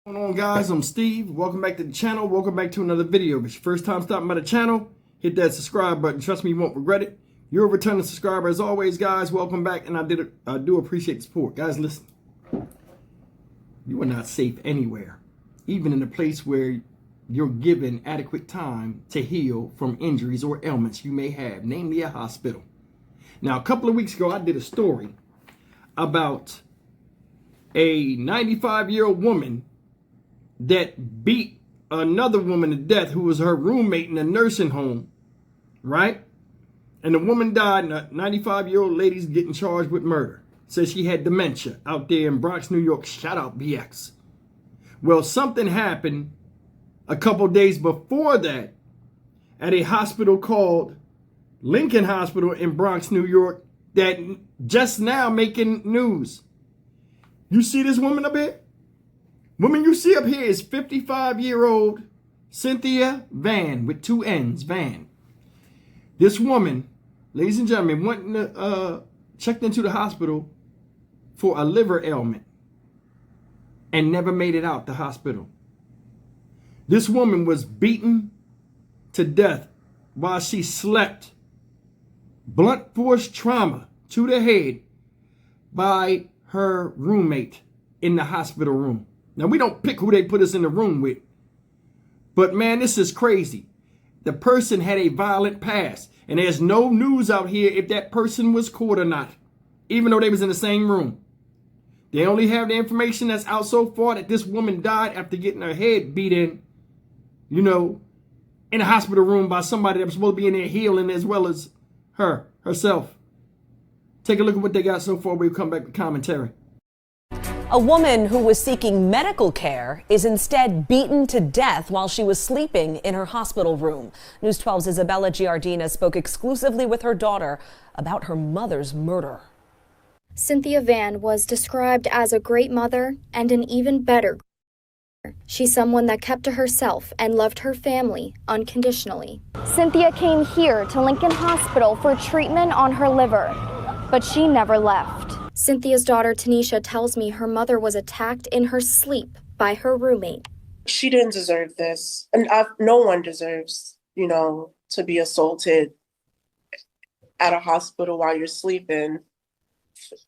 What's going on, guys? I'm Steve. Welcome back to the channel. Welcome back to another video. If it's your first time stopping by the channel, hit that subscribe button. Trust me, you won't regret it. You're a returning subscriber as always, guys. Welcome back, and I do appreciate the support. Guys, listen. You are not safe anywhere, even in a place where you're given adequate time to heal from injuries or ailments you may have, namely a hospital. Now, a couple of weeks ago, I did a story about a 95-year-old woman that beat another woman to death who was her roommate in a nursing home, right? And the woman died, and a 95-year-old lady's getting charged with murder. Says she had dementia out there in Bronx, New York. Shout out BX. Well, something happened a couple days before that at a hospital called Lincoln Hospital in Bronx, New York, that just now making news. You see this woman up here? Woman you see up here is 55-year-old Cynthia Van with two N's, Van. This woman, ladies and gentlemen, went checked into the hospital for a liver ailment and never made it out the hospital. This woman was beaten to death while she slept. Blunt force trauma to the head by her roommate in the hospital room. Now, we don't pick who they put us in the room with. But, man, this is crazy. The person had a violent past. And there's no news out here if that person was caught or not, even though they was in the same room. They only have the information that's out so far that this woman died after getting her head beat in, in a hospital room by somebody that was supposed to be in there healing as well as herself. Take a look at what they got so far. We'll come back with commentary. A woman who was seeking medical care is instead beaten to death while she was sleeping in her hospital room. News 12's Isabella Giardina spoke exclusively with her daughter about her mother's murder. Cynthia Van was described as a great mother and an even better. She's someone that kept to herself and loved her family unconditionally. Cynthia came here to Lincoln Hospital for treatment on her liver, but she never left. Cynthia's daughter, Tanisha, tells me her mother was attacked in her sleep by her roommate. She didn't deserve this. And no one deserves, to be assaulted at a hospital while you're sleeping.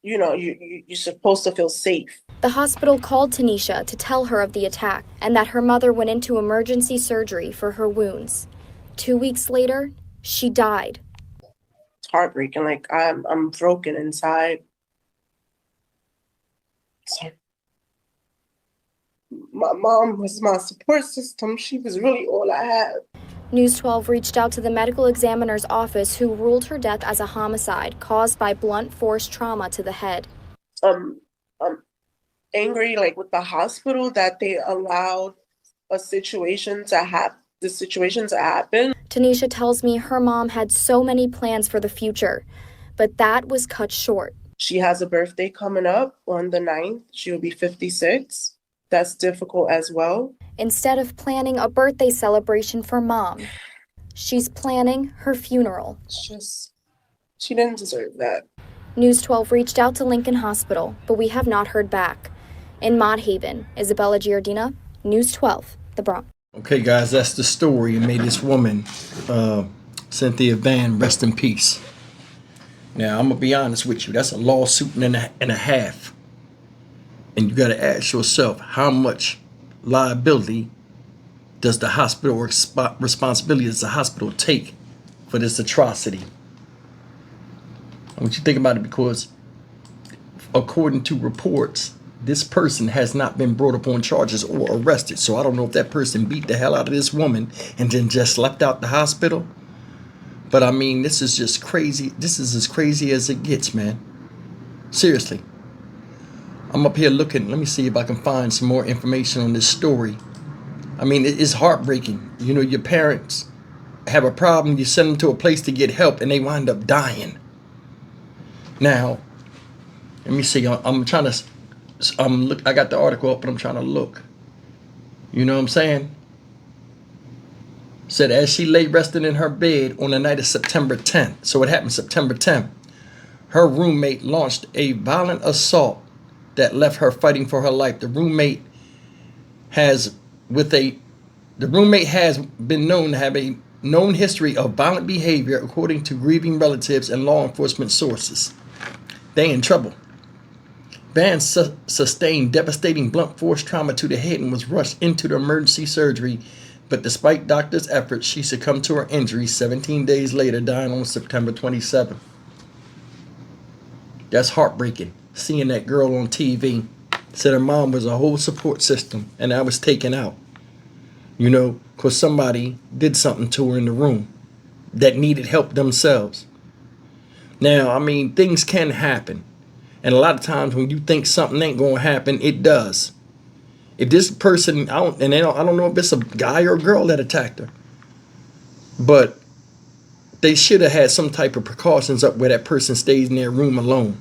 You're supposed to feel safe. The hospital called Tanisha to tell her of the attack and that her mother went into emergency surgery for her wounds. 2 weeks later, she died. It's heartbreaking. Like, I'm broken inside. My mom was my support system. She was really all I had. News 12 reached out to the medical examiner's office, who ruled her death as a homicide caused by blunt force trauma to the head. I'm angry, with the hospital, that they allowed the situation to happen. Tanisha tells me her mom had so many plans for the future, but that was cut short. She has a birthday coming up on the 9th. She will be 56. That's difficult as well. Instead of planning a birthday celebration for mom, she's planning her funeral. She didn't deserve that. News 12 reached out to Lincoln Hospital, but we have not heard back. In Mott Haven, Isabella Giardina, News 12, the Bronx. Okay, guys, that's the story. And may this woman, Cynthia Van, rest in peace. Now, I'm going to be honest with you. That's a lawsuit and a half. And you got to ask yourself, how much liability does the hospital or responsibility does the hospital take for this atrocity? I want you to think about it, because according to reports, this person has not been brought up on charges or arrested. So I don't know if that person beat the hell out of this woman and then just left out the hospital. But I mean, this is just crazy. This is as crazy as it gets, man. Seriously. I'm up here looking. Let me see if I can find some more information on this story. I mean, it's heartbreaking. Your parents have a problem. You send them to a place to get help and they wind up dying. Now, let me see. I'm trying to look. I got the article up, but I'm trying to look. You know what I'm saying? Said as she lay resting in her bed on the night of September 10th. So it happened September 10th. Her roommate launched a violent assault that left her fighting for her life. The roommate has the roommate has been known to have a known history of violent behavior, according to grieving relatives and law enforcement sources. They in trouble. Van sustained devastating blunt force trauma to the head and was rushed into the emergency surgery, but despite doctors' efforts, she succumbed to her injuries 17 days later, dying on September 27th. That's heartbreaking. Seeing that girl on TV, said her mom was a whole support system, and that was taken out. You know, because somebody did something to her in the room that needed help themselves. Now, I mean, things can happen. And a lot of times when you think something ain't going to happen, it does. If this person, I don't know if it's a guy or a girl that attacked her, but they should have had some type of precautions up where that person stays in their room alone.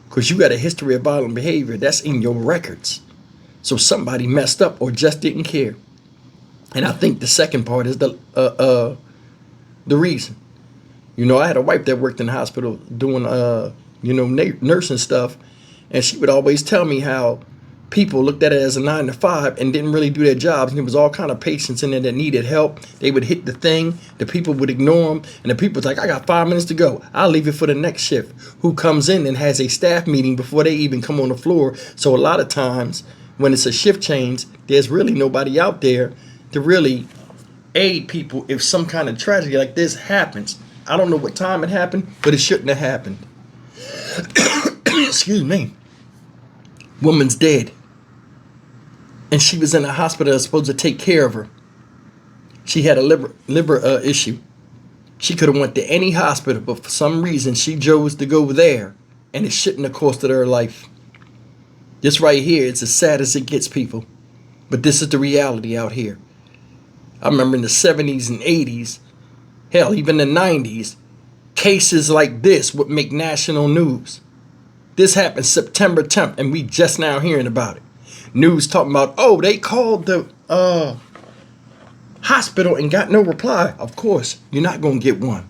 Because you got a history of violent behavior. That's in your records. So somebody messed up or just didn't care. And I think the second part is the reason. You know, I had a wife that worked in the hospital doing, nursing stuff. And she would always tell me how people looked at it as a 9 to 5 and didn't really do their jobs. And there was all kind of patients in there that needed help. They would hit the thing. The people would ignore them. And the people was like, I got 5 minutes to go. I'll leave it for the next shift. Who comes in and has a staff meeting before they even come on the floor. So a lot of times when it's a shift change, there's really nobody out there to really aid people if some kind of tragedy like this happens. I don't know what time it happened, but it shouldn't have happened. Excuse me. Woman's dead. And she was in a hospital that's supposed to take care of her. She had a liver issue. She could have went to any hospital, but for some reason she chose to go there, and it shouldn't have costed her life. This right here, it's as sad as it gets, people. But this is the reality out here. I remember in the 70s and 80s, hell, even the 90s, cases like this would make national news. This happened September 10th, and we just now hearing about it. News talking about, oh, they called the hospital and got no reply. Of course, you're not going to get one.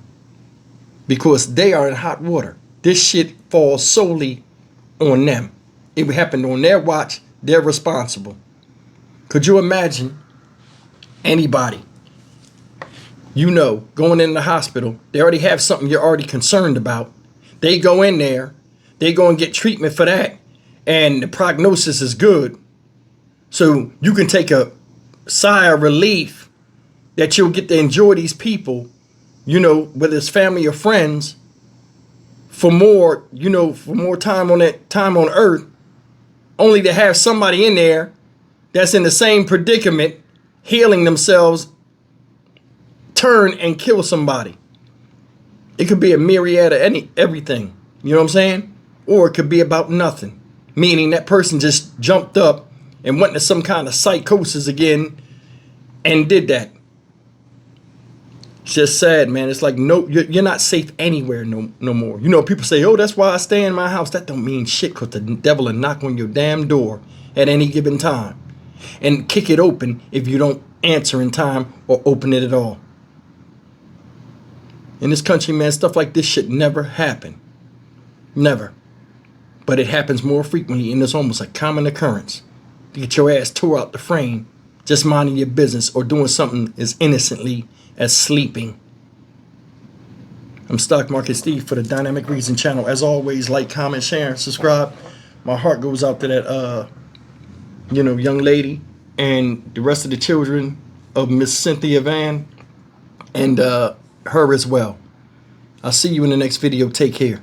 Because they are in hot water. This shit falls solely on them. It happened on their watch. They're responsible. Could you imagine anybody, going in the hospital? They already have something you're already concerned about. They go in there. They go and get treatment for that. And the prognosis is good. So you can take a sigh of relief that you'll get to enjoy these people, whether it's family or friends, for more time on earth, only to have somebody in there that's in the same predicament, healing themselves, turn and kill somebody. It could be a myriad of everything, you know what I'm saying? Or it could be about nothing, meaning that person just jumped up and went into some kind of psychosis again and did that. It's just sad, man. It's like, no, you're not safe anywhere no more. People say, oh, that's why I stay in my house. That don't mean shit, because the devil will knock on your damn door at any given time and kick it open if you don't answer in time or open it at all. In this country, man, stuff like this should never happen. Never. But it happens more frequently, and it's almost a common occurrence to get your ass tore out the frame just minding your business or doing something as innocently as sleeping. I'm Stock Market Steve for the Dynamic Reason channel. As always, like, comment, share, and subscribe. My heart goes out to that young lady and the rest of the children of Miss Cynthia Van and her as well. I'll see you in the next video. Take care.